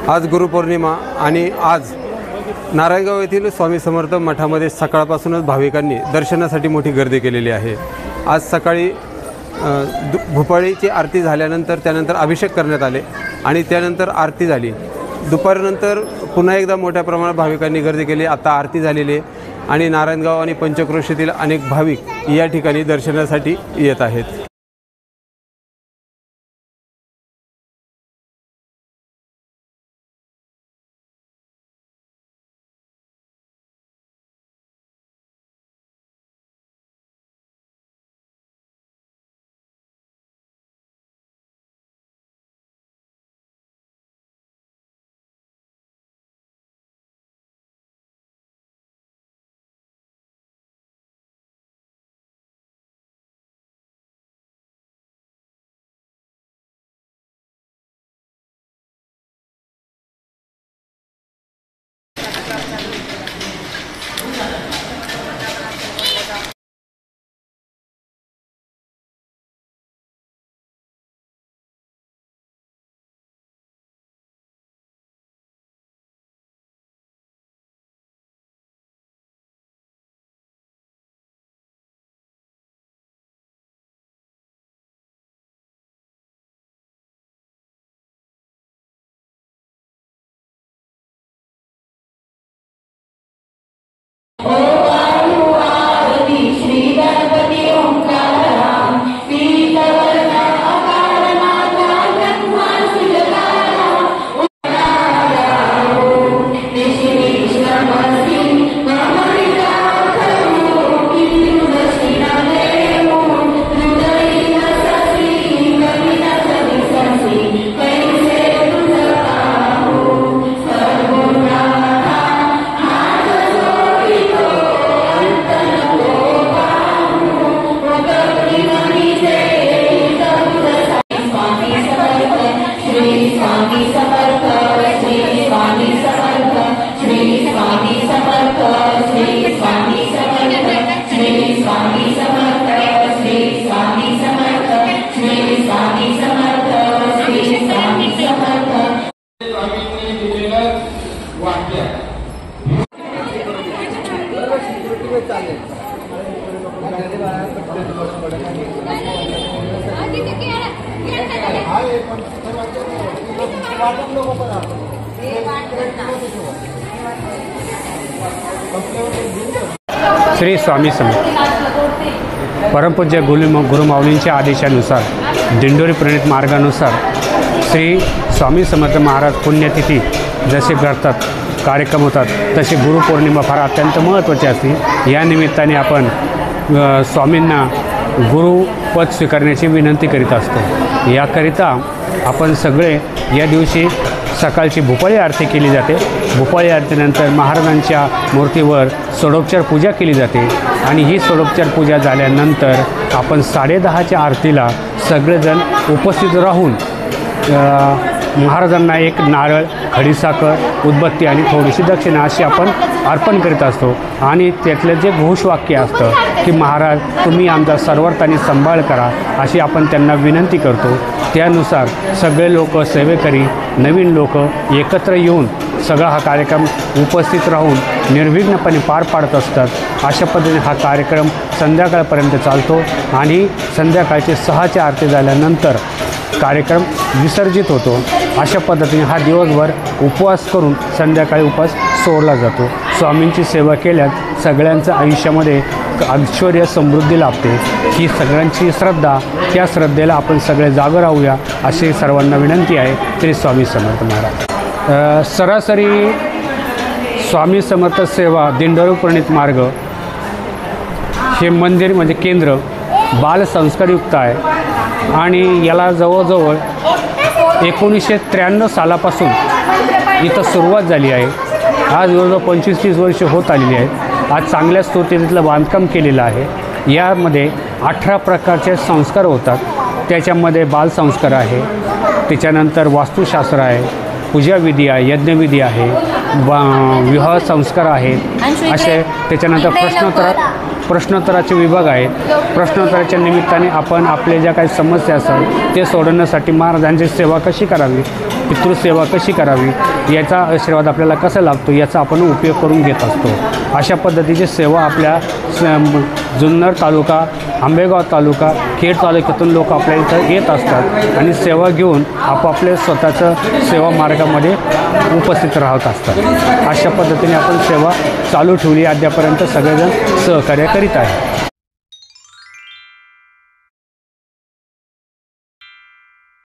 आज गुरुपौर्णिमा आणि आज नारायणगाव येथील स्वामी समर्थ मठामध्ये सकाळपासूनच भाविकांनी दर्शनासाठी मोठी गर्दी केलेली आहे। आज सकाळी भोपाळीची आरती झाल्यानंतर त्यानंतर अभिषेक करण्यात आले आणि त्यानंतर आरती झाली। दुपारनंतर पुन्हा एकदा मोठ्या प्रमाणात भाविकांनी गर्दी केली। आता आरती झालेली आहे आणि नारायणगाव आणि पंचक्रोशीतील अनेक भाविक या ठिकाणी दर्शनासाठी येत आहेत। श्री स्वामी समर्थ परमपूज्य गुरुमाऊलींच्या आदेशानुसार दिंडोरी प्रणित मार्गानुसार श्री स्वामी समर्थ महाराज पुण्यतिथी जसे करतात कार्यक्रम होतात तसे गुरुपौर्णिमा फार अत्यंत महत्त्वाची असते। या निमित्ताने आपण स्वामींना गुरुपद स्वीकारण्याची विनंती करीत असतो। याकरिता आपण सगळे या दिवशी सकाळची भोपाळी आरती केली जाते। भोपाळी आरतीनंतर महाराजांच्या मूर्तीवर षोडोपचार पूजा केली जाते आणि ही षोडोपचार पूजा झाल्यानंतर आपण 10:30च्या आरतीला सगळेजण उपस्थित राहून महाराजांना एक नारळ, खडीसाखर, उदबत्ती आणि थोडीशी दक्षिणा अशी आपण अर्पण करीत असतो आणि त्यातलं जे घोषवाक्य असतं की महाराज तुम्ही आमचा सर्वार्थाने सांभाळ करा अशी आपण त्यांना विनंती करतो। त्यानुसार सगळे लोक सेवेकरी नवीन लोक एकत्र येऊन सगळा हा कार्यक्रम उपस्थित राहून निर्विघ्नपणे पार पाडत असतात। अशा पद्धतीने हा कार्यक्रम संध्याकाळपर्यंत चालतो आणि संध्याकाळचे 6च्या आरती झाल्यानंतर कार्यक्रम विसर्जित होतो। अशा पद्धतीने हा दिवसभर उपवास करून संध्याकाळी उपवास सोडला जातो। स्वामींची सेवा केल्यास सगळ्यांचं आयुष्यामध्ये ऐश्वर्य समृद्धी लाभते। ही सगळ्यांची श्रद्धा, त्या श्रद्धेला आपण सगळे जागे राहूया अशी सर्वांना विनंती आहे। श्री स्वामी समर्थ महाराज। सरासरी स्वामी समर्थ सेवा दिंडोरी प्रणित मार्ग हे मंदिर म्हणजे केंद्र बालसंस्कारयुक्त आहे आणि याला जवळजवळ 1993 सालापासून इथं सुरुवात झाली आहे। आज जवळजवळ 25-30 वर्ष होत आलेली आहेत। आज चांगल्या स्थितीतलं बांधकाम केलेलं आहे। यामध्ये 18 प्रकारचे संस्कार होतात। त्याच्यामध्ये बालसंस्कार आहे, त्याच्यानंतर वास्तुशास्त्र आहे, पूजाविधी आहे, यज्ञविधी आहे, विवाह संस्कार आहेत असे। त्याच्यानंतर प्रश्नोत्तराचे विभाग आहेत। प्रश्नोत्तराच्या निमित्ताने आपण आपले ज्या काही समस्या असतात ते सोडवण्यासाठी महाराजांची सेवा कशी करावी पितृसेवा कशी करावी, याचा आशीर्वाद आपल्याला कसा लाभतो याचा आपण उपयोग करून घेत असतो. अशा पद्धतीची सेवा आपल्या जुन्नर तालुका, आंबेगाव तालुका, खेड तालुक्यातून लोक आपल्या इथं येत असतात आणि सेवा घेऊन आपापले स्वतःचं सेवा मार्गामध्ये उपस्थित राहत असतात. अशा पद्धतीने आपण सेवा चालू ठेवली. अद्यापर्यंत सगळेजण सहकार्य करीत आहे.